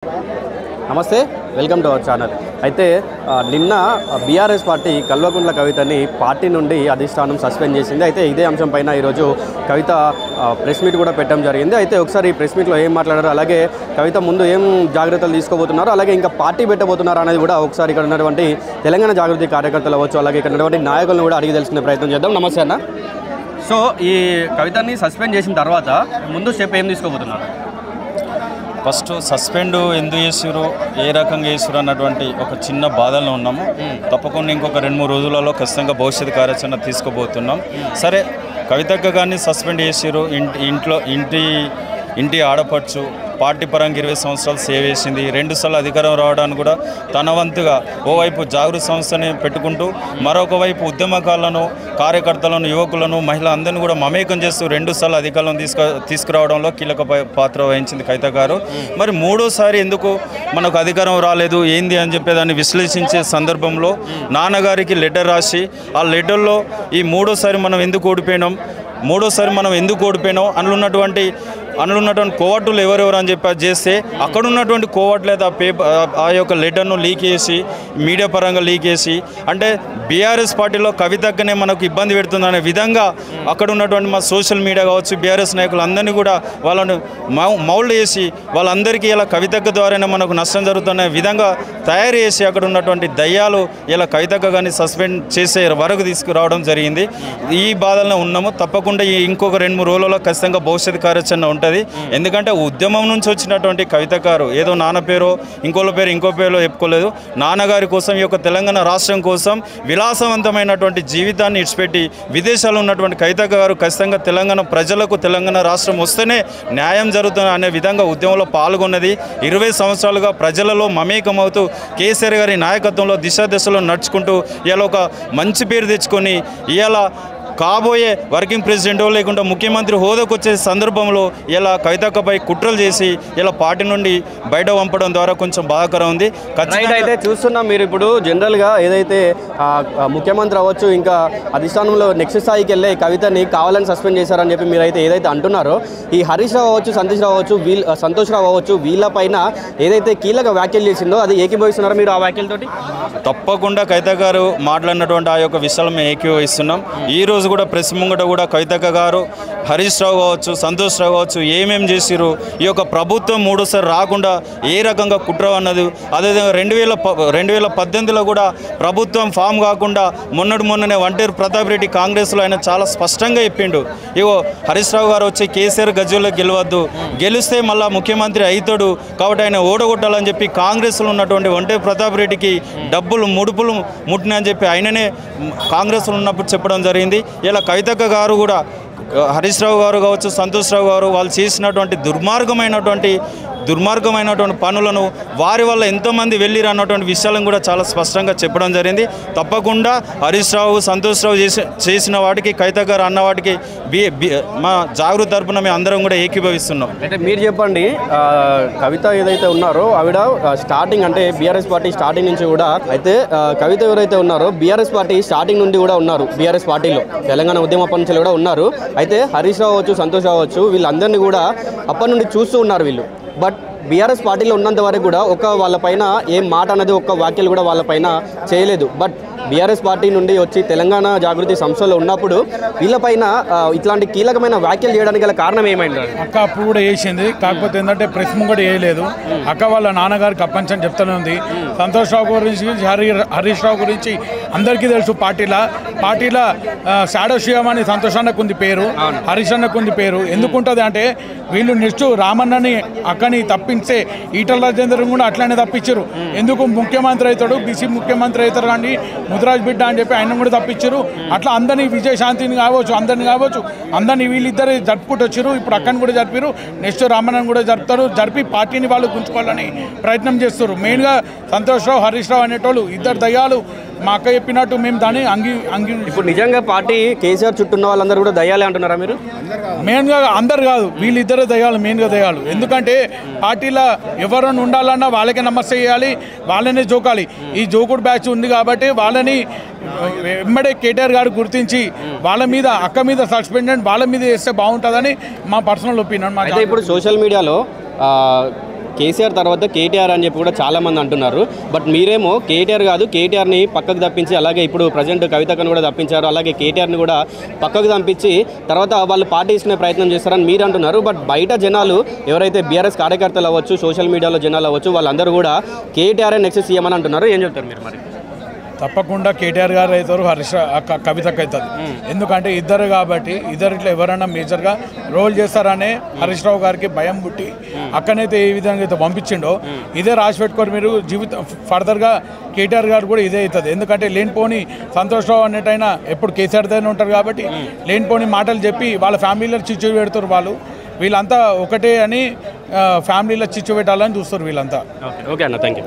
నమస్తే, welcome to our channel. అయితే నిన్న బీఆర్ఎస్ పార్టీ కల్వకుంట్ల కవితని పార్టీ నుండి అధిష్టానం సస్పెండ్ చేసింది. అయితే ఇదే అంశం పైన ఈరోజు కవిత ప్రెస్ మీట్ కూడా పెట్టడం జరిగింది. అయితే ఒకసారి ప్రెస్ మీట్లో ఏం మాట్లాడారు, అలాగే కవిత ముందు ఏం జాగ్రత్తలు తీసుకోబోతున్నారు, అలాగే ఇంకా పార్టీ పెట్టబోతున్నారు అనేది కూడా ఒకసారి ఇక్కడ ఉన్నటువంటి తెలంగాణ జాగృతి కార్యకర్తలు అవ్వచ్చు, అలాగే ఇక్కడ ఉన్నటువంటి నాయకులను కూడా అడిగి తెలుసుకునే ప్రయత్నం చేద్దాం. నమస్తే అన్న. సో ఈ కవితని సస్పెండ్ చేసిన తర్వాత ముందు స్టెప్ ఏం తీసుకోబోతున్నారు? ఫస్ట్ సస్పెండ్ ఎందుకు చేసిరు, ఏ రకంగా చేసిరు అన్నటువంటి ఒక చిన్న బాధల్లో ఉన్నాము. తప్పకుండా ఇంకొక 2-3 రోజులలో ఖచ్చితంగా భవిష్యత్ కార్యాచరణ తీసుకోబోతున్నాం. సరే, కవితక్క కానీ సస్పెండ్ చేసిరు, ఇంటి ఆడపడుచు, పార్టీ పరంగా 20 సంవత్సరాలు సేవ చేసింది, 2 సార్లు అధికారం రావడానికి కూడా తన వంతుగా ఓవైపు జాగృతి సంస్థని పెట్టుకుంటూ మరొక వైపు ఉద్యమకారులను, కార్యకర్తలను, యువకులను, మహిళలందరినీ కూడా మమేకం చేస్తూ 2 సార్లు అధికారం తీసుకురావడంలో కీలక పాత్ర వహించింది కవిత గారు. మరి 3వసారి ఎందుకు మనకు అధికారం రాలేదు ఏంది అని చెప్పేదాన్ని విశ్లేషించే సందర్భంలో నాన్నగారికి లెటర్ రాసి ఆ లెటర్లో ఈ 3వసారి మనం ఎందుకు ఓడిపోయినాం అందులో ఉన్నటువంటి కోవట్టులు ఎవరెవరు అని చెప్పి చేస్తే అక్కడ ఉన్నటువంటి కోవట్లు లేదా ఆ యొక్క లెటర్ను లీక్ చేసి మీడియా పరంగా లీక్ చేసి, అంటే బీఆర్ఎస్ పార్టీలో కవితక్కనే మనకు ఇబ్బంది పెడుతుందనే విధంగా అక్కడ ఉన్నటువంటి మా సోషల్ మీడియా కావచ్చు, బీఆర్ఎస్ నాయకులు అందరినీ కూడా వాళ్ళను మౌల్డ్ చేసి వాళ్ళందరికీ ఇలా కవితక్క ద్వారానే మనకు నష్టం జరుగుతున్న విధంగా తయారు చేసి అక్కడ ఉన్నటువంటి దయ్యాలు ఇలా కవితక్క కానీ సస్పెండ్ చేసే వరకు తీసుకురావడం జరిగింది. ఈ బాధలనే ఉన్నాము. తప్పకుండా ఇంకొక 2-3 రోజులలో ఖచ్చితంగా భవిష్యత్ కార్యాచరణ ఉంటుంది. ఎందుకంటే ఉద్యమం నుంచి వచ్చినటువంటి కవిత గారు ఏదో నాన్న పేరు ఇంకో పేరు చెప్పుకోలేదు. నాన్నగారి కోసం, ఈ యొక్క తెలంగాణ రాష్ట్రం కోసం విలాసవంతమైనటువంటి జీవితాన్ని ఇడిచిపెట్టి విదేశాల్లో ఉన్నటువంటి కవిత గారు ఖచ్చితంగా తెలంగాణ ప్రజలకు తెలంగాణ రాష్ట్రం వస్తేనే న్యాయం జరుగుతుంది అనే విధంగా ఉద్యమంలో పాల్గొన్నది. 20 సంవత్సరాలుగా ప్రజలలో మమేకమవుతూ కేసీఆర్ గారి నాయకత్వంలో దిశలో నడుచుకుంటూ ఇలా ఒక మంచి పేరు తెచ్చుకొని ఇలా కాబోయే వర్కింగ్ ప్రెసిడెంటో లేకుంటే ముఖ్యమంత్రి హోదాకు వచ్చే సందర్భంలో ఇలా కవితక్కపై కుట్రలు చేసి ఇలా పార్టీ నుండి బయట పంపడం ద్వారా కొంచెం బాధాకరం ఉంది. అయితే చూస్తున్నాం, మీరు ఇప్పుడు జనరల్గా ఏదైతే ముఖ్యమంత్రి అవ్వచ్చు, ఇంకా అధిష్టానంలో నెక్స్ట్ స్థాయికి వెళ్ళే కవితని కావాలని సస్పెండ్ చేశారని చెప్పి మీరైతే ఏదైతే అంటున్నారో, ఈ హరీష్ రావు అవ్వచ్చు, సంతోష్ రావు అవ్వచ్చు, వీళ్ళపైన ఏదైతే కీలక వ్యాఖ్యలు చేసిందో అది ఏకీభవిస్తున్నారో మీరు ఆ వ్యాఖ్యలతోటి? తప్పకుండా కవిత గారు మాట్లాడినటువంటి ఆ యొక్క విషయాలు మేము ఏకీభవిస్తున్నాం. ఈ రోజు కూడా ప్రెస్ ముంగట కూడా కవితక్క గారు హరీష్ రావు కావచ్చు, సంతోష్ రావు కావచ్చు ఏమేమి చేసిరు, ఈ యొక్క ప్రభుత్వం 3వసారి రాకుండా ఏ రకంగా కుట్ర అన్నది, అదేవిధంగా 2018లో కూడా ప్రభుత్వం ఫామ్ కాకుండా మొన్ననే వంటేరు ప్రతాప్ రెడ్డి కాంగ్రెస్లో ఆయన చాలా స్పష్టంగా చెప్పిండు, ఇగో హరీష్ రావు గారు వచ్చి కేసీఆర్ గజ్జల్లో గెలవద్దు, గెలిస్తే మళ్ళీ ముఖ్యమంత్రి అవుతాడు కాబట్టి ఆయన ఓడగొట్టాలని చెప్పి కాంగ్రెస్లో ఉన్నటువంటి వంటేరు ప్రతాప్ రెడ్డికి ముడుపులు ముట్టినని చెప్పి ఆయననే కాంగ్రెస్లో ఉన్నప్పుడు చెప్పడం జరిగింది. ఇలా కవితక్క గారు కూడా హరీష్ రావు గారు కావచ్చు, సంతోష్ రావు గారు వాళ్ళు చేసినటువంటి దుర్మార్గమైనటువంటి పనులను వారి వల్ల ఎంతోమంది వెళ్ళిరు అన్నటువంటి విషయాలను కూడా చాలా స్పష్టంగా చెప్పడం జరిగింది. తప్పకుండా హరీష్ రావు, సంతోష్ రావు చేసిన వాటికి కవిత గారు అన్న వాటికి మా జాగృతి తరపున మేము అందరం కూడా ఏకీభవిస్తున్నాం. అయితే మీరు చెప్పండి, కవిత ఏదైతే ఉన్నారో ఆవిడ స్టార్టింగ్ అంటే బీఆర్ఎస్ పార్టీ స్టార్టింగ్ నుంచి కూడా, అయితే కవిత ఎవరైతే ఉన్నారో బీఆర్ఎస్ పార్టీ స్టార్టింగ్ నుండి కూడా ఉన్నారు, బీఆర్ఎస్ పార్టీలో తెలంగాణ ఉద్యమ నుంచి కూడా ఉన్నారు. అయితే హరీష్ రావు అవ్వచ్చు, సంతోష్ రావు అవ్వచ్చు, వీళ్ళందరినీ కూడా అప్పటి నుండి చూస్తూ ఉన్నారు వీళ్ళు. బట్ బీఆర్ఎస్ పార్టీలో ఉన్నంత వరకు కూడా వాళ్ళపైన ఏం మాట అనేది ఒక్క వ్యాఖ్యలు కూడా వాళ్ళపైన చేయలేదు. బట్ బీఆర్ఎస్ పార్టీ నుండి వచ్చి తెలంగాణ జాగృతి సంస్థలో ఉన్నప్పుడు వీళ్ళపైన ఇట్లాంటి కీలకమైన వ్యాఖ్యలు చేయడానికి గల కారణం ఏమైంది? అక్క అప్పుడు కూడా చేసింది, కాకపోతే ఏంటంటే ప్రెస్ కూడా చేయలేదు. అక్క వాళ్ళ నాన్నగారికి అప్పంచని చెప్తూనే ఉంది. సంతోష్ రావు గురించి, హరీష్ రావు గురించి అందరికీ తెలుసు. పార్టీలో షాడో షియం అని సంతోష్ అన్నకు ఉంది పేరు, హరీష్ అన్నకు ఉంది పేరు. ఎందుకుంటుంది అంటే వీళ్ళు నెక్స్ట్ రామన్నని అక్కని తప్పించే ఈటల రాజేందర్ కూడా అట్లనే తప్పించారు. ఎందుకు ముఖ్యమంత్రి అవుతాడు, బీసీ ముఖ్యమంత్రి అవుతారు కానీ ముద్రాజ్ బిడ్డ అని చెప్పి ఆయన కూడా తప్పించారు. అట్లా అందరినీ విజయశాంతిని కావచ్చు, అందరినీ వీళ్ళిద్దరు జరుపుకుంటూ వచ్చారు. ఇప్పుడు అక్కని కూడా జరిపారు, నెక్స్ట్ రామన్నని కూడా జరుపుతారు. జరిపి పార్టీని వాళ్ళు గుంజుకోవాలని ప్రయత్నం చేస్తారు. మెయిన్గా సంతోష్ రావు, హరీష్ రావు అనేటోళ్ళు ఇద్దరు దయ్యాలు. మా అక్క చెప్పినట్టు మేము దాన్ని ఇప్పుడు నిజంగా పార్టీ కేసీఆర్ చుట్టూ ఉన్న వాళ్ళందరూ కూడా దయ్యాలే అంటున్నారా మీరు? మెయిన్గా అందరు కాదు, వీళ్ళిద్దరే దయ్యాలు, మెయిన్గా దయ్యాలు. ఎందుకంటే పార్టీలో ఎవరైనా ఉండాలన్నా వాళ్ళకే నమస్తే చేయాలి, వాళ్ళనే జోకాలి. ఈ జోకుడు బ్యాచ్ ఉంది కాబట్టి వాళ్ళని వెంబడే కేటీఆర్ గారు గుర్తించి వాళ్ళ మీద, అక్క మీద సస్పెండెడ్ వాళ్ళ మీద చేస్తే బాగుంటుందని మా పర్సనల్ ఒపీనియన్. అయితే ఇప్పుడు సోషల్ మీడియాలో కేసీఆర్ తర్వాత కేటీఆర్ అని చెప్పి కూడా చాలామంది అంటున్నారు. బట్ మీరేమో కేటీఆర్ కాదు, కేటీఆర్ని పక్కకు తప్పించి, అలాగే ఇప్పుడు ప్రజెంట్ కవితకను కూడా తప్పించారు, అలాగే కేటీఆర్ని కూడా పక్కకు పంపించి తర్వాత వాళ్ళు పార్టీ ఇస్తున్న ప్రయత్నం చేస్తారని మీరు అంటున్నారు. బట్ బయట జనాలు ఎవరైతే బీఆర్ఎస్ కార్యకర్తలు అవ్వచ్చు, సోషల్ మీడియాలో జనాలు అవ్వచ్చు, వాళ్ళందరూ కూడా కేటీఆర్ నెక్స్ట్ సీఎం అని అంటున్నారు. ఏం చెప్తారు మీరు మరి? తప్పకుండా కేటీఆర్ గారు అవుతారు, కవితకు అవుతుంది. ఎందుకంటే ఇద్దరు కాబట్టి ఇద్దరిట్లో ఎవరైనా మేజర్గా రోల్ చేస్తారనే హరీష్ రావు గారికి భయం పుట్టి అక్కడైతే ఏ విధంగా అయితే పంపించిండో ఇదే రాసి పెట్టుకొని మీరు జీవితం ఫర్దర్గా కేటీఆర్ గారు కూడా ఇదే అవుతుంది. ఎందుకంటే లేనిపోని సంతోష్ రావు అనేటైనా ఎప్పుడు కేసీఆర్ దగ్గర ఉంటారు కాబట్టి లేనిపోని మాటలు చెప్పి వాళ్ళ ఫ్యామిలీలో చిచ్చు పెడుతారు. వీళ్ళంతా ఒకటే అని ఫ్యామిలీలో చిచ్చు పెట్టాలని చూస్తారు వీళ్ళంతా. ఓకే అన్న, థ్యాంక్ యూ.